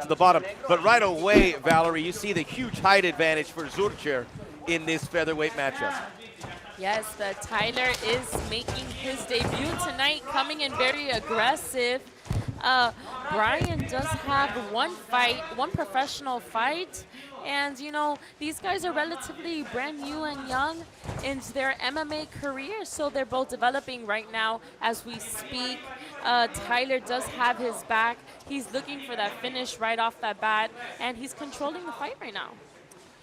to the bottom. But right away, Valerie, you see the huge height advantage for Zurcher in this featherweight matchup. Yes, but Tyler is making his debut tonight, coming in very aggressive. Brahayan does have one fight, one professional fight, and you know, these guys are relatively brand new and young in their MMA career, so they're both developing right now as we speak. Tyler does have his back. He's looking for that finish right off that bat, and he's controlling the fight right now.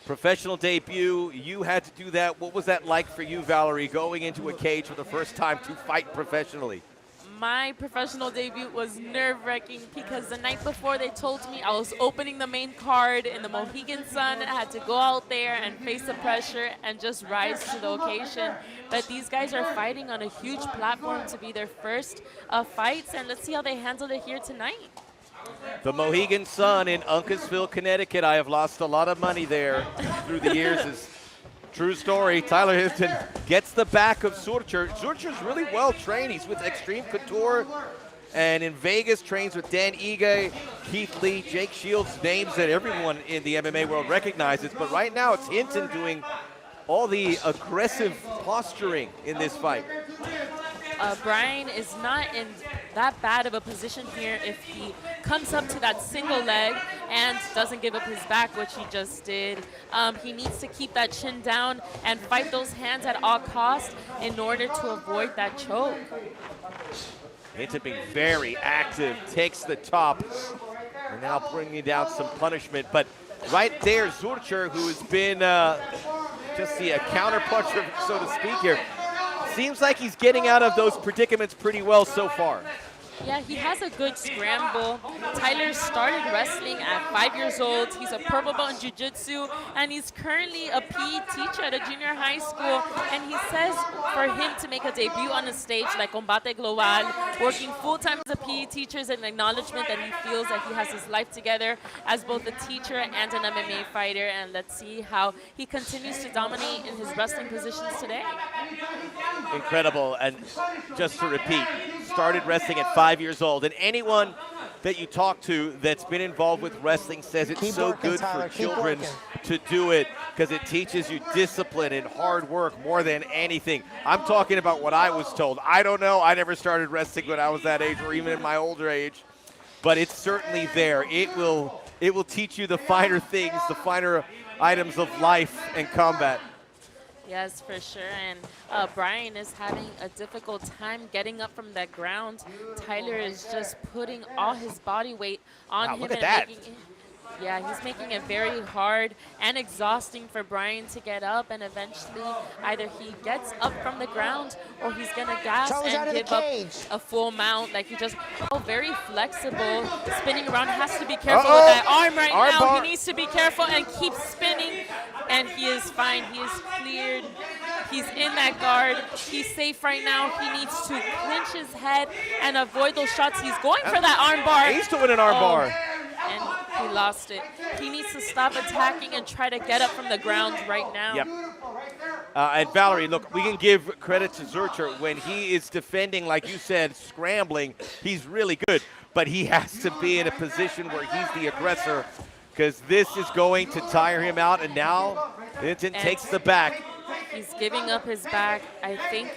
Professional debut, you had to do that. What was that like for you, Valerie, going into a cage for the first time to fight professionally? My professional debut was nerve-wracking because the night before they told me I was opening the main card in the Mohegan Sun and I had to go out there and face the pressure and just rise to the occasion. But these guys are fighting on a huge platform to be their first fights, and let's see how they handle it here tonight. The Mohegan Sun in Uncasville, Connecticut. I have lost a lot of money there through the years. Is true story. Tyler Hinton gets the back of Zurcher. Zurcher's really well trained. He's with Extreme Couture, and in Vegas trains with Dan Ige, Keith Lee, Jake Shields, names that everyone in the MMA world recognizes. But right now it's Hinton doing all the aggressive posturing in this fight. Brahayan is not in that bad of a position here if he comes up to that single leg and doesn't give up his back, which he just did. He needs to keep that chin down and fight those hands at all costs in order to avoid that choke. Hinton being very active, takes the top, and now bringing down some punishment. But right there, Zurcher, who has been just the counterpuncher, so to speak here, seems like he's getting out of those predicaments pretty well so far. Yeah, he has a good scramble. Tyler started wrestling at 5 years old. He's a purple belt in jiu-jitsu, and he's currently a PE teacher at a junior high school. And he says for him to make a debut on a stage like Combate Global, working full-time as a PE teacher, is an acknowledgement that he feels that he has his life together as both a teacher and an MMA fighter. And let's see how he continues to dominate in his wrestling positions today. Incredible. And just to repeat, started wrestling at 5 years old, and anyone that you talk to that's been involved with wrestling says it's so good for children to do it because it teaches you discipline and hard work more than anything. I'm talking about what I was told. I don't know. I never started wrestling when I was that age or even in my older age, but it's certainly there. It will teach you the finer things, the finer items of life and combat. Yes, for sure. And Brahayan is having a difficult time getting up from that ground. Tyler is just putting all his body weight on him. Look at that. Yeah, he's making it very hard and exhausting for Brahayan to get up, and eventually either he gets up from the ground or he's going to gas and give up a full mount. Like, he just very flexible. Spinning around, has to be careful with that arm right now. He needs to be careful and keep spinning, and he is fine. He is cleared. He's in that guard. He's safe right now. He needs to clinch his head and avoid those shots. He's going for that arm bar. He used to win an arm bar. And he lost it. He needs to stop attacking and try to get up from the ground right now. Yep. And Valerie, look, we can give credit to Zurcher when he is defending, like you said, scrambling. He's really good, but he has to be in a position where he's the aggressor because this is going to tire him out. And now Hinton takes the back. He's giving up his back. I think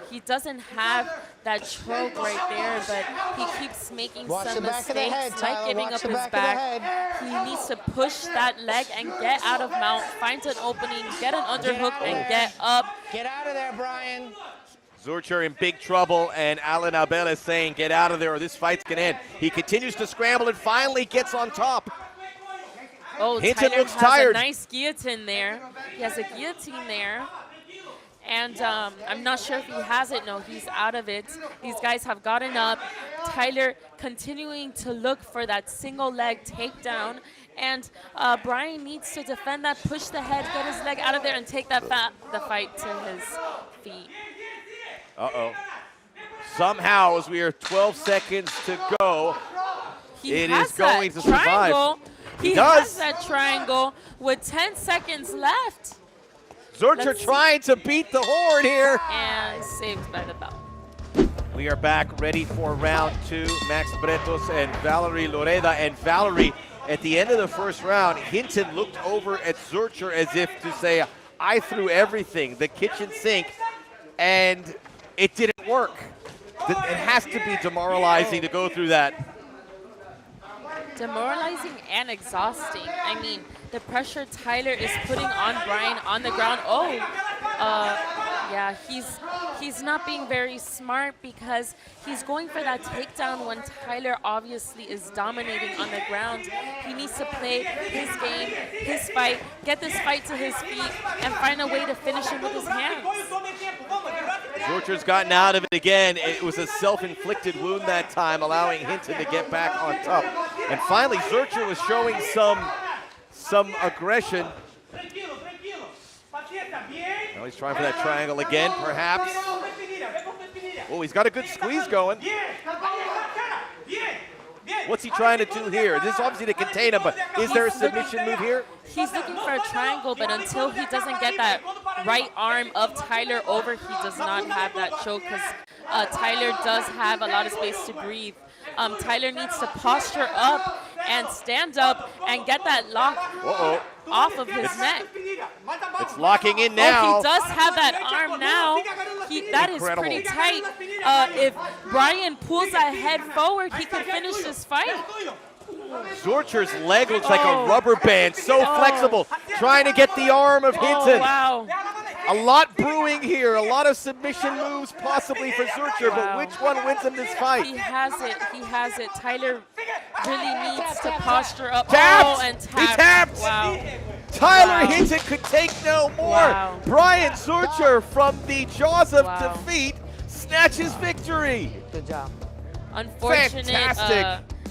he doesn't have that choke right there, but he keeps making some mistakes, like giving up his back. He needs to push that leg and get out of mount, find an opening, get an underhook, and get up. Get out of there, Brahayan. Zurcher in big trouble, and Alan Abel is saying, get out of there or this fight's going to end. He continues to scramble and finally gets on top. Oh, Hinton Tyler looks has tired. A nice guillotine there. He has a guillotine there. And I'm not sure if he has it. No, he's out of it. These guys have gotten up. Tyler continuing to look for that single leg takedown. And Brahayan needs to defend that, push the head, get his leg out of there, and take that the fight to his feet. Uh-oh. Somehow, as we are 12 seconds to go, it is going to survive. He has that triangle with 10 seconds left. Zurcher trying to beat the horde here. And saved by the bell. We are back ready for round two. Max Bretos and Valerie Loreda. And Valerie, at the end of the first round, Hinton looked over at Zurcher as if to say, I threw everything, the kitchen sink, and it didn't work. It has to be demoralizing to go through that. Demoralizing and exhausting. I mean, the pressure Tyler is putting on Brahayan on the ground. Oh, yeah, he's not being very smart because he's going for that takedown when Tyler obviously is dominating on the ground. He needs to play his game, his fight, get this fight to his feet, and find a way to finish him with his hands. Zurcher's gotten out of it again. It was a self-inflicted wound that time, allowing Hinton to get back on top. And finally, Zurcher was showing some aggression. Now he's trying for that triangle again, perhaps. Oh, he's got a good squeeze going. What's he trying to do here? This is obviously to contain him, but is there a submission move here? He's looking for a triangle, but until he doesn't get that right arm of Tyler over, he does not have that choke because Tyler does have a lot of space to breathe. Tyler needs to posture up and stand up and get that lock off of his neck. It's locking in now. Oh, he does have that arm now. That is pretty tight. If Brahayan pulls that head forward, he can finish this fight. Zurcher's leg looks like a rubber band, so flexible, trying to get the arm of Hinton. Wow. A lot brewing here, a lot of submission moves possibly for Zurcher, but which one wins him this fight? He has it. Tyler really needs to posture up. Tapped! Oh, and tapped. He tapped! Wow. Tyler Hinton could take no more. Wow. Brahayan Zurcher from the jaws of Wow. defeat snatches victory. Good job. Fantastic.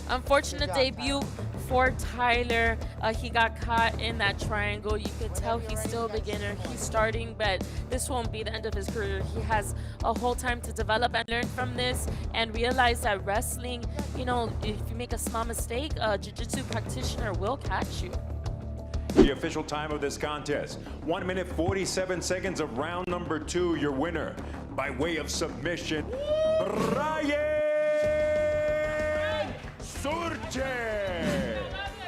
Unfortunate debut for Tyler. He got caught in that triangle. You could tell he's still a beginner. He's starting, but this won't be the end of his career. He has a whole time to develop and learn from this and realize that wrestling, you know, if you make a small mistake, a jiu-jitsu practitioner will catch you. The official time of this contest, 1 minute 47 seconds of round number 2. Your winner by way of submission, Brahayan Zurcher.